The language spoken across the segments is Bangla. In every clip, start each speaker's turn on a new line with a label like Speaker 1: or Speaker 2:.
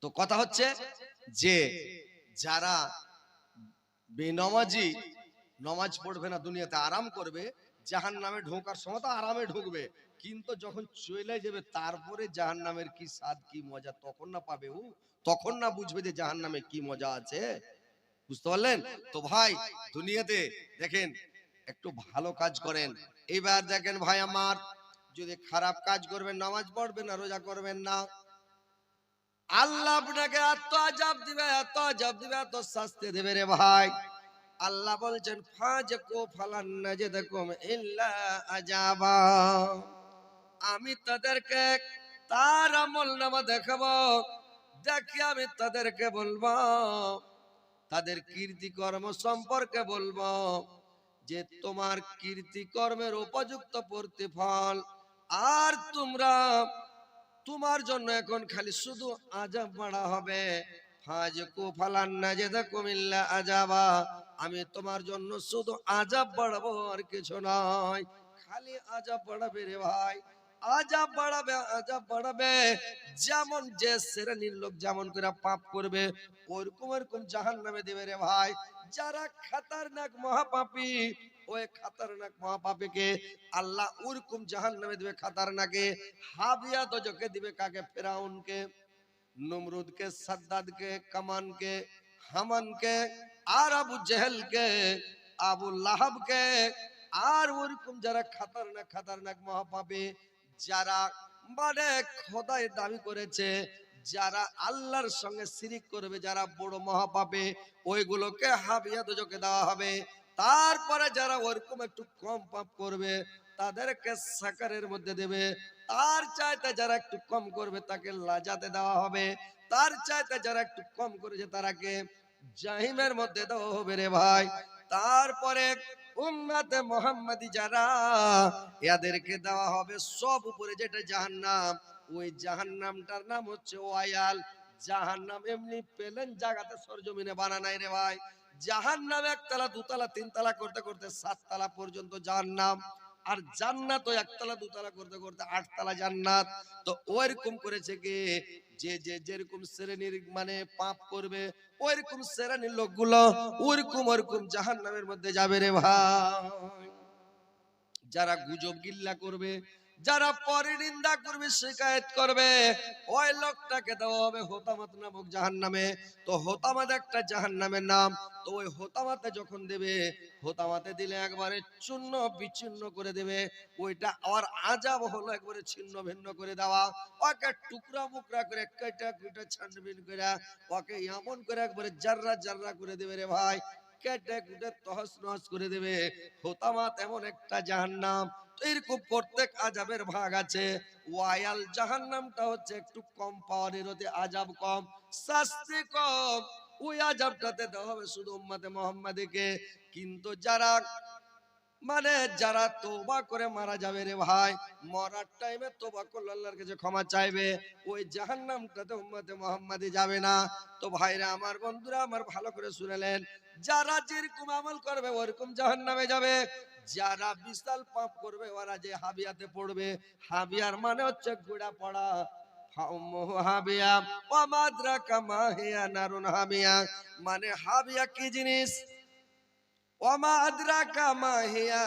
Speaker 1: তো কথা হচ্ছে যে যারা বেনামাজি, নামাজ পড়বে না, দুনিয়াতে আরাম করবে, জাহান্নামে ঢোকার সময় তো আরামে ঢুকবে, কিন্তু যখন চলে যাবে তারপরে জাহান্নামের কি স্বাদ কি মজা তখন না পাবে ও, তখন না বুঝবে যে জাহান্নামে কি মজা আছে। বুঝতে পারলেন? তো ভাই দুনিয়াতে দেখেন একটু ভালো কাজ করেন। এইবার দেখেন ভাই আমার, যদি খারাপ কাজ করবেন, নামাজ পড়বেন না, রোজা করবেন না, আল্লাহ আপনাকে এত আযাব দিবে, এত আযাব দিবে, এত শাস্তি দেবে রে ভাই। আল্লাহ বলছেন ফাজকু ফালান নাজিদকুম ইল্লা আযাবা, আমি তাদেরকে তার আমলনামা দেখাবো, দেখি আমি তাদেরকে বলবো, তাদের কীর্তিকর্ম সম্পর্কে বলবো যে তোমার কীর্তিকর্মের উপযুক্ত প্রতিফল, আর তোমরা তোমার জন্য এখন খালি শুধু আযাব বাড়া হবে। ফাজকু ফালান নাজিদকুম ইল্লা আযাবা, আমি তোমার জন্য শুধু আযাব বাড়াবো আর কিছু নয়। খালি আযাব বাড়াবে রে ভাই, আযাব বাড়াবে, আযাব বাড়াবে। যেমন যে শ্রেণীর লোক যেমন করে পাপ করবে ওরকম ওরকম জাহান্নামে দেবে রে ভাই। যারা খতরনাক মহাপাপী, ওই খতরনাক মহাপাপীকে আল্লাহ ওরকম জাহান্নামে দিবে খতরনাকে। হাবিয়া দোজকে দিবে কাকে? ফেরাউনকে, নমরুদকে, সাদ্দাদকে, কামানকে, হামানকে, আর আবু জেহেলকে, আবু লাহাবকে, আর ওরকম যারা খতরনাক খতরনাক মহাপাপী, যারা মানে খোদাই দাবি করেছে, যারা আল্লাহর সঙ্গে শিরিক করবে, যারা বড় মহাপাপী, ওইগুলোকে হাবিয়া দোজকে দেওয়া হবে। তারপরে যারা ওরকম একটু কম পাপ করবে তাদেরকে সাকারের মধ্যে দেবে। তার চাইতে যারা একটু কম করবে তাকে লাজাতে দেওয়া হবে। তার চাইতে যারা একটু কম করেছে তারাকে জাহিমের মধ্যে দেওয়া হবে রে ভাই। তারপরে উম্মতে মুহাম্মাদি যারা, এদেরকে দেওয়া হবে সব উপরে যেটা জাহান্নাম, ওই জাহান্নামটার নাম হচ্ছে ওয়াইল। জাহান্নাম এমনি প্লেন জায়গাতে সরজমিনে বানা নাই রে ভাই। জাহান্নাম একতলা দুতলা তিনতলা করতে করতে সাততলা পর্যন্ত জাহান্নাম, আর জান্নাত একতলা দুতলা করতে করতে আটতলা জান্নাত। তো ওইরকম করেছে কি, যে যে যেরকম শ্রেণীর মানে পাপ করবে ওইরকম শ্রেণীর লোকগুলো ওরকম ওরকম জাহান্নামের মধ্যে যাবে রে ভাই। যারা গুজব গিল্লা করবে, যারা পরনিন্দা করবে, শিকায়েত করবে, ওই লোকটাকে দেওয়া হবে হোতামাত নামক জাহান্নামে। তো হোতামাত একটা জাহান্নামের নাম। তো ওই হোতামাতে যখন দেবে, হোতামাতে দিলে একবারে চূর্ণ বিচ্ছিন্ন করে দেবে। ওইটা আর আযাব হলো একবারে ছিন্ন ভিন্ন করে দেওয়া, ওকে টুকরা মুকরা করে কেটে কুটে ছানবিন করে ওকে এমন করে একবারে জাররা জাররা করে দেবে রে ভাই, কেটে কুটে তহস নহস করে দেবে। হোতামাত এমন একটা জাহান্নাম। তো এরকম প্রত্যেক আযাবের ভাগ আছে। ওয়াইল জাহান্নামটা হচ্ছে একটু কম পাওয়ারের, ওতে আযাব কম, শাস্তি কম। ওই আযাবটাতে দেওয়া হবে শুধু উম্মতে মুহাম্মাদীকে। কিন্তু যারা মানে যারা তওবা করে মারা যাবে রে ভাই, মরার টাইমে তওবা করলে আল্লাহর কাছে ক্ষমা চাইবে, ওই জাহান্নামটাতে উম্মতে মুহাম্মাদী যাবে না। তো ভাইরা আমার, বন্ধুরা আমার, ভালো করে শুনেলেন, যারা যেরকম আমল করবে ওরকম জাহান্নামে যাবে। যারা বিশাল পাপ করবে ওরা যে হাবিয়াতে পড়বে, হাবিয়ার মানে হচ্ছে গোড়া পড়া। হাবিয়া ওয়া মাদরাকা মা হিয়া নারুন হামিয়া, মানে হাবিয়া কি জিনিস? ওমা আদরাকা মা হিয়া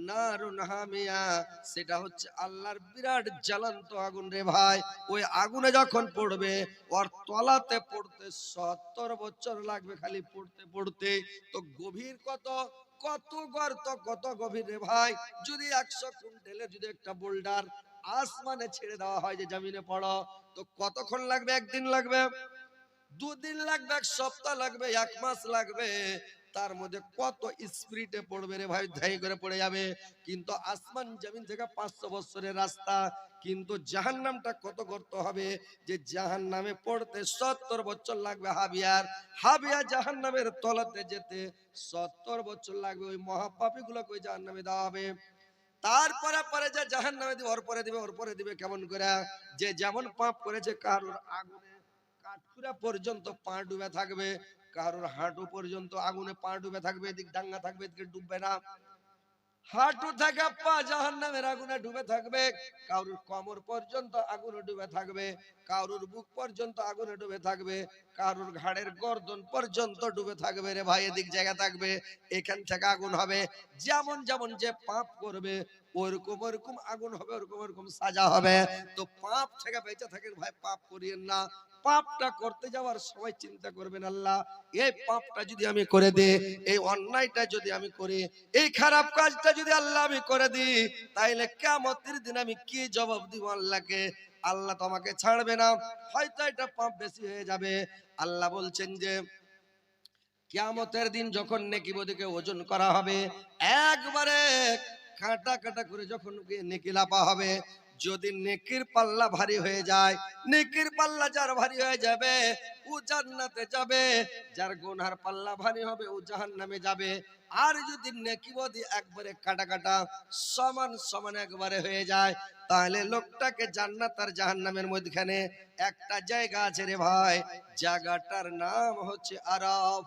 Speaker 1: নারুন হামিয়া, সেটা হচ্ছে আল্লাহর বিরাট জ্বলন্ত আগুন রে ভাই। ওই আগুনে যখন পড়বে ওর তলাতে পড়তে 70 বছর লাগবে খালি পড়তে পড়তে। তো গভীর কত, কত গর্ত, কত গভীর রে ভাই। যদি 100 কুইন্টালের যদি একটা বোল্ডার আসমানে ছেড়ে দেওয়া হয় যে জমিনে পড়ো, তো কতক্ষণ লাগবে? একদিন লাগবে, দুদিন লাগবে, এক সপ্তাহ লাগবে, এক মাস লাগবে। তার মধ্যে কত স্পিডে পড়বে রে ভাই, ধাই করে পড়ে যাবে। কিন্তু আসমান জমিন থেকে 500 বছরের রাস্তা। কিন্তু জাহান্নামটা কত গর্ত হবে যে জাহান্নামে পড়তে 70 বছর লাগবে হাবিয়ার। হাবিয়া জাহান্নামের তলাতে যেতে 70 বছর লাগবে। ওই মহাপাপী গুলোকে ওই জাহান্নামে দেওয়া হবে। তারপরে পরে যে জাহান্নামে দিবে, ওর পরে দিবে, ওর পরে দিবে কেমন করে? যে যেমন পাপ করেছে, কারোর আগুনে কাঠকুড়া পর্যন্ত পা ডুবে থাকবে, কারোর হাঁটু পর্যন্ত আগুনে পা ডুবে থাকবে, এদিক ডাঙ্গা থাকবে, এদিকে ডুববে না। হাঁটু থেকে পা জাহান্নামের আগুনে ডুবে থাকবে, কারুর কোমর পর্যন্ত আগুনে ডুবে থাকবে, কারুর বুক পর্যন্ত আগুনে ডুবে থাকবে, কারুর ঘাড়ের গর্দন পর্যন্ত ডুবে থাকবে রে ভাই, এদিক জায়গা থাকবে, এখান থেকে আগুন হবে। যেমন যেমন যে পাপ করবে ওরকম ওরকম আগুন হবে, ওরকম ওরকম সাজা হবে। তো পাপ থেকে বেঁচে থাকেন ভাই, পাপ করিয়েন না। পাপটা করতে যাওয়ার সময় চিন্তা করবেন, আল্লাহ এই পাপটা যদি আমি করে দিই, এই অন্যায়টা যদি আমি করি, এই খারাপ কাজটা যদি আল্লাহ আমি করে দিই, তাইলে কিয়ামতের দিন আমি কি জবাব দিব আল্লাহকে? আল্লাহ তো আমাকে ছাড়বে না, হয়তো এটা পাপ বেশি হয়ে যাবে। আল্লাহ বলছেন যে কিয়ামতের দিন যখন নেকি বদিকে ওজন করা হবে, একবারে কাটা কাটা করে যখন নেকি লাপা হবে, যদি নেকির পাল্লা ভারী হয়ে যায়, নেকির পাল্লা যার ভারী হয়ে যাবে ও জান্নাতে যাবে, যার গুনার পাল্লা ভারী হবে ও জাহান্নামে যাবে। আর যদি নেকি বদি একবারে কাটা কাটা সমান সমান একবারে হয়ে যায়, তাহলে লোকটাকে জান্নাত আর জাহান্নামের মধ্যখানে একটা জায়গা আছে রে ভাই, জায়গাটার নাম হচ্ছে আরাফ।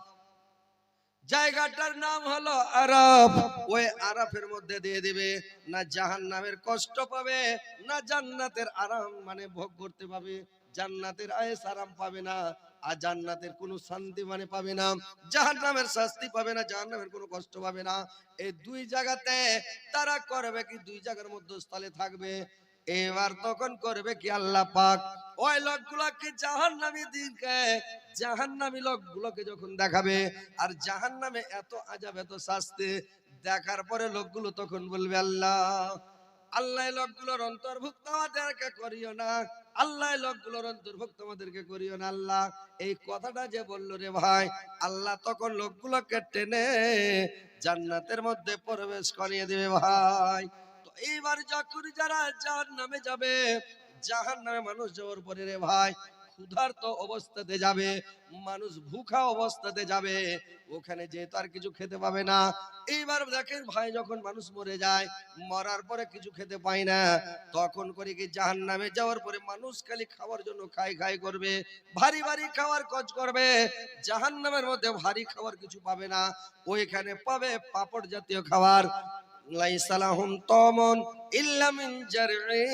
Speaker 1: জায়গাটার নাম হলো আরাফ। ওই আরাফের মধ্যে দিয়ে দিবে, না জাহান্নামের কষ্ট পাবে, না জান্নাতের আরাম মানে ভোগ করতে পাবে। জান্নাতের আয়েস আরাম পাবে না, আর জান্নাতের কোনো শান্তি মানে পাবে না, জাহান্নামের শাস্তি পাবে না, জাহান্নামের কোনো কষ্ট পাবে না। এই দুই জায়গাতে তারা করবে কি, দুই জায়গার মধ্যস্থলে থাকবে। এবার তখন করবে কি আল্লাহ পাক, ওই লোকগুলোকে জাহান্নামী দিকে, জাহান্নামী লোকগুলোকে যখন দেখাবে, আর জাহান্নামে এত আযাব এত শাস্তি দেখার পরে লোকগুলো তখন বলবে, আল্লাহ আল্লাহ লোকগুলোর অন্তর্ভুক্ত আমাদেরকে করিও না, আল্লাহ লোকগুলোর অন্তর্ভুক্ত আমাদেরকে করিও না আল্লাহ। এই কথাটা যে বললো রে ভাই, আল্লাহ তখন লোকগুলোকে টেনে জান্নাতের মধ্যে প্রবেশ করিয়ে দিবে ভাই। তো এইবার যখন যারা জাহান্নামে যাবে, জাহান্নামে মানুষ যাওয়ার পরে রে ভাই ক্ষুধার্ত অবস্থাতে যাবে, মানুষ ভুখা অবস্থাতে যাবে, ওখানে যেহেতু আর কিছু খেতে পাবে না। এইবার দেখেন ভাই, যখন মানুষ মরে যায়, মরার পরে কিছু খেতে পায় না, তখন করে কি জাহান্নামে যাওয়ার পরে মানুষ খালি খাওয়ার জন্য খাই খাই করবে, ভারী ভারী খাওয়ার কাজ করবে। জাহান্নামের মধ্যে ভারী খাবার কিছু পাবে না, ওইখানে পাবে পাপড় জাতীয় খাবার। লাইসা লাহুম তামান ইল্লা মিন জারঈ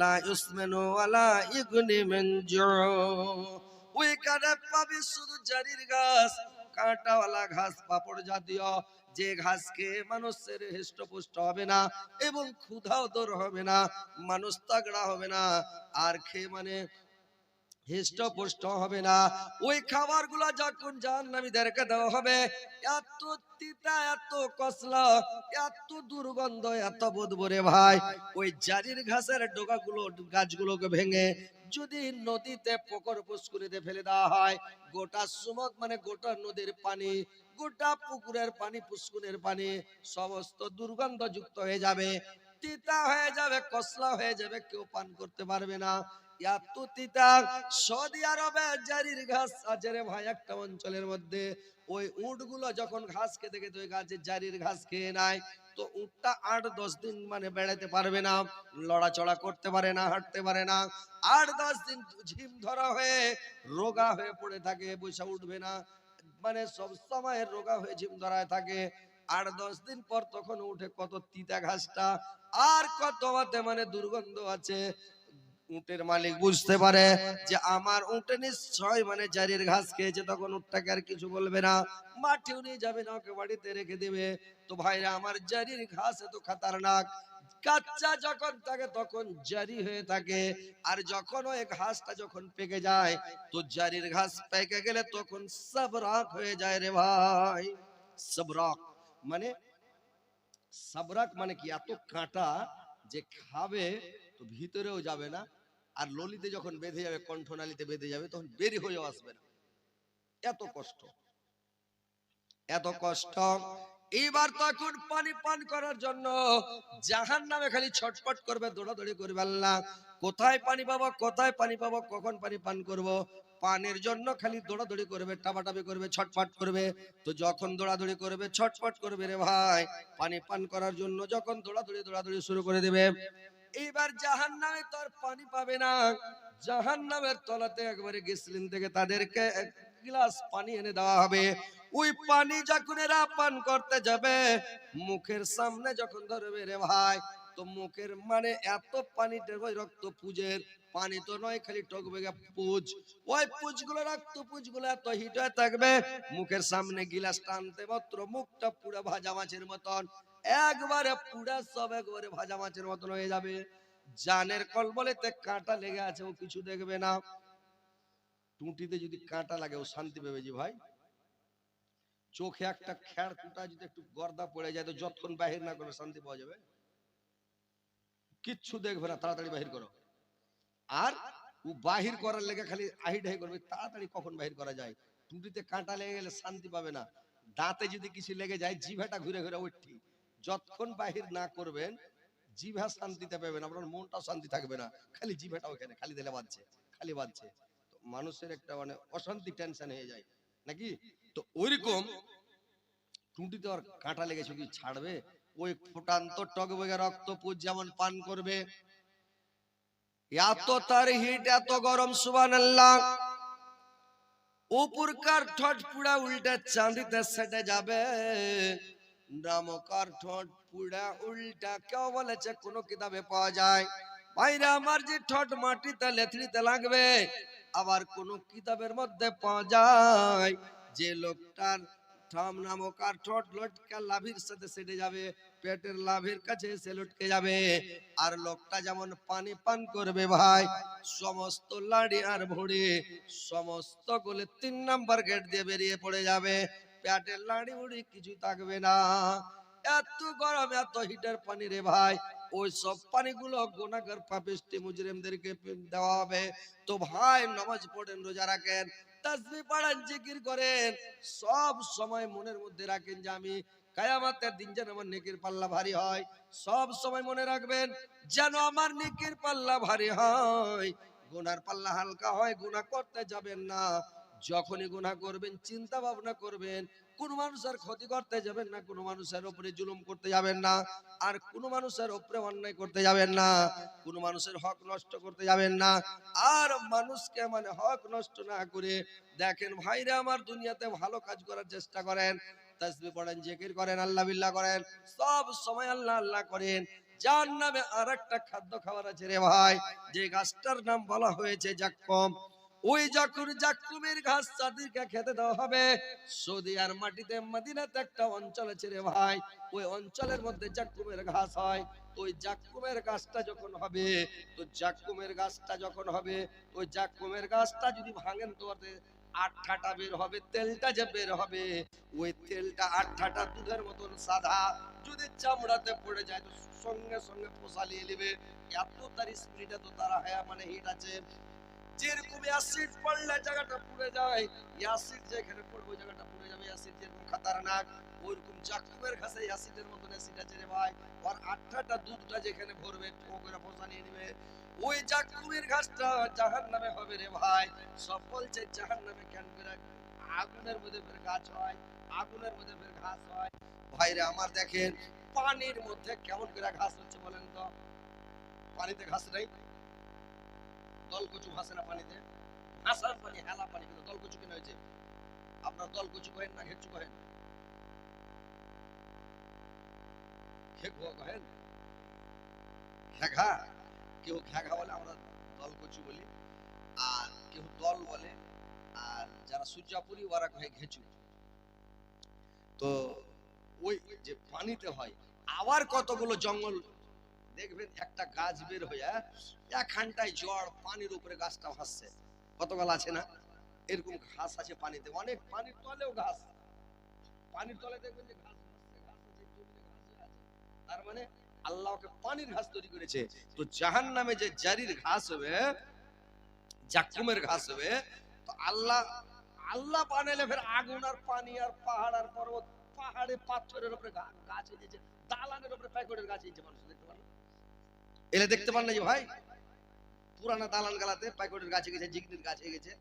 Speaker 1: লা ইসমানু ওয়ালা ইগনি মিন জু'। ওইখানে পাবে শুধু জারির ঘাস, কাঁটাওয়ালা ঘাস, পাপড় জাতীয়, যে ঘাস খেয়ে মানুষের হৃষ্টপুষ্ট হবে না এবং ক্ষুধাও দূর হবে না, মানুষ তাগড়া হবে না, আর খেয়ে মানে হৃষ্টপুষ্ট হবে না। ওই খাবারগুলো যখন জাহান্নামীদেরকে দেওয়া হবে, এত তিতা, এত কসলা, এত দুর্গন্ধ, এত বদবরে ভাই, ওই জারির ঘাসের ডগাগুলো, গাছগুলোকে ভেঙে যদি নদীতে পুকুর পুষ্করিতে ফেলে দেওয়া হয়, গোটা সুমক মানে গোটা নদীর পানি, গোটা পুকুরের পানি, পুষ্করের পানি সমস্ত দুর্গন্ধ যুক্ত হয়ে যাবে, তিতা হয়ে যাবে, কসলা হয়ে যাবে, কেউ পান করতে পারবে না। এত তিতা। সৌদি আরবে জারির ঘাস আছে রে ভাই, একটা অঞ্চলের মধ্যে ওই উটগুলো যখন ঘাস খেতে খেতে ওই গাছের জারির ঘাস খেয়ে নেয়, তো উটটা 8-10 দিন মানে বেড়াতে পারবে না, লড়াচড়া করতে পারে না, হাঁটতে পারে না, 8-10 দিন ঝিম ধরা হয়ে রোগা হয়ে পড়ে থাকে, বসে উঠবে না, মানে সব সময় রোগা হয়ে ঝিম ধরায় থাকে। 8-10 দিন পর তখন উঠে কত তিতা ঘাসটা, আর কত মানে দুর্গন্ধ আছে। উটের মালিক বুঝতে পারে যে আমার উটে নিশ্চয় মানে জারির ঘাস খেয়েছে, তখন উটটাকে আর কিছু বলবে না, মাটিও নিয়ে যাবে না, ওকে বাড়িতে রেখে দেবে। তো ভাইরা আমার, জারির ঘাস এত খাতারনাক, কাচ্চা যখন থাকে তখন জারি হয়ে থাকে, আর যখন ওই ঘাসটা যখন পেকে যায়, তো জারির ঘাস পেকে গেলে তখন সাবরাক হয়ে যায় রে ভাই। সাবরাক মানে, সাবরাক মানে কি, এত কাঁটা যে খাবে তো ভিতরেও যাবে না, আর ললিতে যখন বেঁধে যাবে, কণ্ঠনালীতে বেঁধে যাবে, তখন বেরি হয়েও আসবে না, এত কষ্ট, এত কষ্ট। এইবার তখন পানি পান করার জন্য জাহান্নামে খালি ছটফট করবে, দৌড়াদৌড়ি করবে, আল্লাহ কোথায় পানি পাবো, কোথায় পানি পাবো, কখন পানি পান করব। পানির জন্য খালি দৌড়াদৌড়ি করবে, টাপাটাপি করবে, ছটফট করবে। তো যখন দৌড়াদৌড়ি করবে, ছটফট করবে রে ভাই, পানি পান করার জন্য যখন দৌড়াদৌড়ি দৌড়াদৌড়ি শুরু করে দেবে, এইবার জাহান্নামে তো আর পানি পাবে না। জাহান্নামের তলাতে একবারে গিসলিন থেকে তাদেরকে গ্লাস পানি এনে দেওয়া হবে। ওই পানি যখন এরা পান করতে যাবে, মুখের সামনে যখন ধরবে রে ভাই, তো মুখের মানে এত পানি ওই রক্ত পুজের পানি তো নয়, খালি টকবেগে পুজ, ওই পুজগুলো রক্ত পুজগুলো এত হিট হয়ে থাকবে, মুখের সামনে গিলাস টানতে মাত্র মুখটা পুরো ভাজা মাছের মতন, একবারে পুরা সব একবারে ভাজা মাছের মতন হয়ে যাবে। জানের কলবলেতে কাঁটা লেগে আছে, ও কিছু দেখবে না। টুটিতে যদি কাঁটা লাগে ও শান্তি পাবে জি ভাই। চোখে একটা খেড় কুটা যদি একটু গর্দা পড়ে যায়, তো যতক্ষণ বাহির না করে শান্তি পাওয়া যাবে? কিচ্ছু দেখবে না, তাড়াতাড়ি বাহির করো। আর ও বাহির করার লেগে খালি আহিডাহি করবে, তাড়াতাড়ি কখন বাহির করা যায়। টুটিতে কাঁটা লেগে গেলে শান্তি পাবে না। দাঁতে যদি কিছু লেগে যায়, জিভাটা ঘুরে ঘুরে উঠি, যতক্ষণ বাহির না করবেন জিভা শান্তিতে পাবেন, আপনার মনটাও শান্তি থাকবে না, খালি জিভাটা ওখানে খালি দিলে বাজছে, খালি বাজছে। তো মানুষের একটা মানে অশান্তি টেনশন হয়ে যায় নাকি। তো ওইরকম টুটিতে আর কাঁটা লেগেছে কি ছাড়বে? ওই ফুটান্ত টকবগে রক্ত পুজ যেমন পান করবে, এত তার হিট, এত গরম, সুবহানাল্লাহ। উপরকার ঠোঁট পুরা উল্টা চাঁদিতে সেটে যাবে, নামকার ঠোঁট পুরা উল্টা কেউ বলেছে কোন কিতাবে পাওয়া যায়? ভাইরা আমার, যে ঠোঁট মাটিতে লেথড়িতে লাগবে, আবার কোন কিতাবের মধ্যে পাওয়া যায় যে লোকটার ঠাম নামকার ঠোঁট লটকা লাভির সাথে সেটে যাবে, পেটের লাভের কাছে এসে লটকে যাবে। আর লোকটা যেমন পানি পান করবে ভাই, সমস্ত লাড়ি আর ভুড়ি সমস্ত গুলো 3 নাম্বার গেট দিয়ে বেরিয়ে পড়ে যাবে, পেটের লাড়ি ভুড়ি কিছু থাকবে না। এত গরম, এত হিটার পানি রে ভাই। ওই সব পানিগুলো গুনাহগার পাপিষ্টি মুজরিমদেরকে দেওয়া হবে। তো ভাই নামাজ পড়েন, রোজা রাখেন, তাসবিহ পড়েন, জিকির করেন, সব সময় মনের মধ্যে রাখেন যে আমি কিয়ামতের দিন যেন আমার নেকির পাল্লা ভারী হয়। সব সময় মনে রাখবেন যেন আমার নেকির পাল্লা ভারী হয়, গুনার পাল্লা হালকা হয়। গুনাহ করতে যাবেন না, যখনই গুনাহ করবেন চিন্তা ভাবনা করবেন, কোন মানুষের ক্ষতি করতে যাবেন না, কোন মানুষের উপরে জুলুম করতে যাবেন না, আর কোন মানুষের উপরে অন্যায় করতে যাবেন না, কোন মানুষের হক নষ্ট করতে যাবেন না। আর মানুষকে মানে হক নষ্ট না করে দেখেন ভাইরা আমার, দুনিয়াতে ভালো কাজ করার চেষ্টা করেন, তাসবিহ পড়েন, জিকির করেন, আল্লাহ বিল্লাহ করেন, সব সময় আল্লাহ আল্লাহ করেন। যার নামে আরেকটা খাদ্য খাবার আছে রে ভাই, যে গাছটার নাম বলা হয়েছে জাক্কুম। ওই জাক্কুমের ঘাস চাঁদিকে খেতে দেওয়া হবে। সৌদি আর মাটিতে মদিনাতে একটা অঞ্চল আছে রে ভাই, ওই অঞ্চলের মধ্যে জাক্কুমের ঘাস হয়। ওই জাক্কুমের গাছটা যখন হবে, তো জাক্কুমের গাছটা যখন হবে, ওই জাক্কুমের গাছটা যদি ভাঙেন, তো আঠাটা বের হবে, তেলটা যে বের হবে, ওই তেলটা আঠাটা দুধের মতন সাদা, যদি চামড়াতে পড়ে যায় তো সঙ্গে সঙ্গে পোষালিয়ে নেবে। এত তার স্পিড, এত তারা হ্যাঁ মানে হিট আছে। যেরকম অ্যাসিড পড়লে জায়গাটা পুড়ে যায়, অ্যাসিড যেখানে পড়বে ওই জায়গাটা পুড়ে যাবে, অ্যাসিড যেরকম খাতারনাক, ওইরকম জাক্কুমের কাছে অ্যাসিডের মতন অ্যাসিড আছে রে ভাই। আর আঠাটা দুধটা যেখানে ভরবে ঠোকরা পোষা নিয়ে নেবে, ওই জাক্কুমের ঘাসটা জাহান্নামে হবে রে ভাই। সব বলছে জাহান্নামে কেন করে? আগুনের মধ্যে ফের গাছ হয়, আগুনের মধ্যে ফের ঘাস হয়। ভাইরে আমার দেখেন, পানির মধ্যে কেমন করে ঘাস হচ্ছে বলেন তো? পানিতে ঘাস নাই, দলকচু ভাসে না পানিতে, আসার পানি হেলা পানি, কিন্তু দলকচু কেন হয়েছে? আপনার দলকচু কহেন না ঘেচু কহেন? কহেন ঘেঘা, কেউ ঘেঘা বলে, আমরা দলকচু বলি, আর কেউ দল বলে, আর যারা সূর্যাপুরি ওরা কহে ঘেচু। তো ওই যে পানিতে হয়, আবার কতগুলো জঙ্গল দেখবেন, একটা গাছ বের হইয়া একখানটায় ঝড়, পানির উপরে গাছটা ভাসছে, কতকাল আছে না? এরকম ঘাস আছে পানিতে, অনেক পানির তলেও ঘাস, পানির তলে দেখবেন যে ঘাস ভাসছে, ঘাস আছে, জমিতে ঘাস হয়ে আছে। তার মানে আল্লাহকে পানির ঘাস তৈরি করেছে। তো জাহান্নামে যে জারির ঘাস হবে, জাক্কুমের ঘাস হবে, তো আল্লাহ আল্লাহ বানাইলে ফের আগুন আর পানি আর পাহাড় আর পর্বত, পাহাড়ে পাথরের উপরে গাছ হয়েছে, দালানের উপরে প্যাকেটের গাছ হয়েছে, মানুষ দেখতে পারলো? এলে দেখতে পান না যে ভাই, পুরানা দালান গালাতে প্যাকেটের গাছে গেছে, জিগনির গাছ হয়ে গেছে,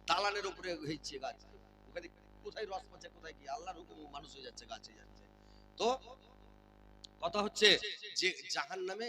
Speaker 1: দালানের উপরে হয়েছে গাছ, ওখানে কোথায় রস পাচ্ছে, কোথায় কি, আল্লাহর হুকুম মানুষ হয়ে যাচ্ছে, গাছ হয়ে যাচ্ছে। তো কথা হচ্ছে যে জাহান্নামে